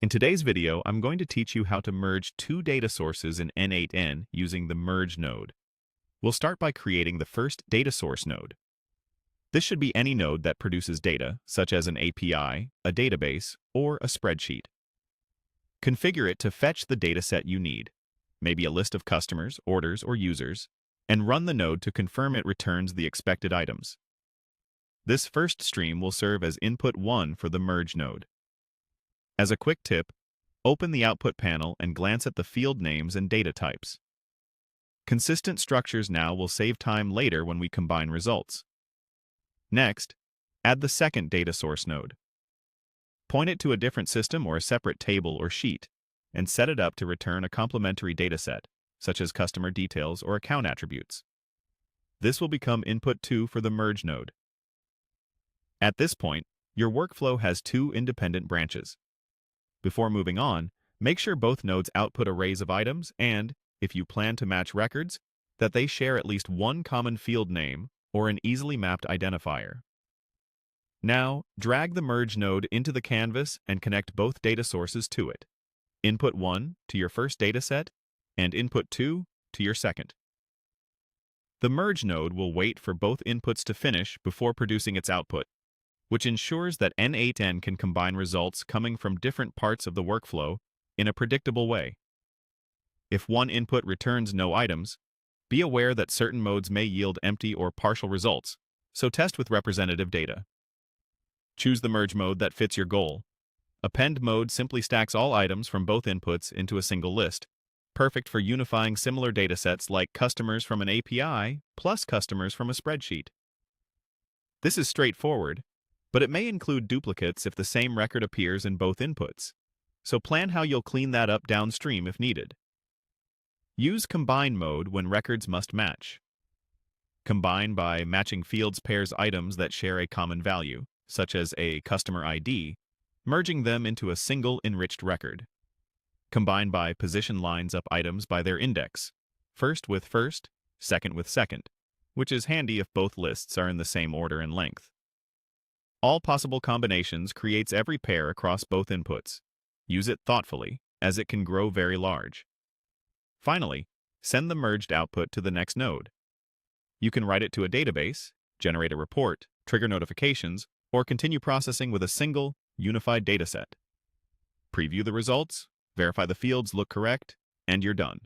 In today's video, I'm going to teach you how to merge two data sources in n8n using the merge node. We'll start by creating the first data source node. This should be any node that produces data, such as an API, a database, or a spreadsheet. Configure it to fetch the dataset you need, maybe a list of customers, orders, or users, and run the node to confirm it returns the expected items. This first stream will serve as input 1 for the merge node. As a quick tip, open the output panel and glance at the field names and data types. Consistent structures now will save time later when we combine results. Next, add the second data source node. Point it to a different system or a separate table or sheet, and set it up to return a complementary dataset, such as customer details or account attributes. This will become input 2 for the merge node. At this point, your workflow has two independent branches. Before moving on, make sure both nodes output arrays of items and, if you plan to match records, that they share at least one common field name or an easily mapped identifier. Now, drag the merge node into the canvas and connect both data sources to it. Input 1 to your first dataset and input 2 to your second. The merge node will wait for both inputs to finish before producing its output, which ensures that n8n can combine results coming from different parts of the workflow in a predictable way. If one input returns no items, be aware that certain modes may yield empty or partial results, so test with representative data. Choose the merge mode that fits your goal. Append mode simply stacks all items from both inputs into a single list, perfect for unifying similar datasets like customers from an API plus customers from a spreadsheet. This is straightforward, but it may include duplicates if the same record appears in both inputs, so plan how you'll clean that up downstream if needed. Use combine mode when records must match. Combine by matching fields pairs items that share a common value, such as a customer ID, merging them into a single enriched record. Combine by position lines up items by their index, first with first, second with second, which is handy if both lists are in the same order and length. All possible combinations creates every pair across both inputs. Use it thoughtfully, as it can grow very large. Finally, send the merged output to the next node. You can write it to a database, generate a report, trigger notifications, or continue processing with a single, unified dataset. Preview the results, verify the fields look correct, and you're done.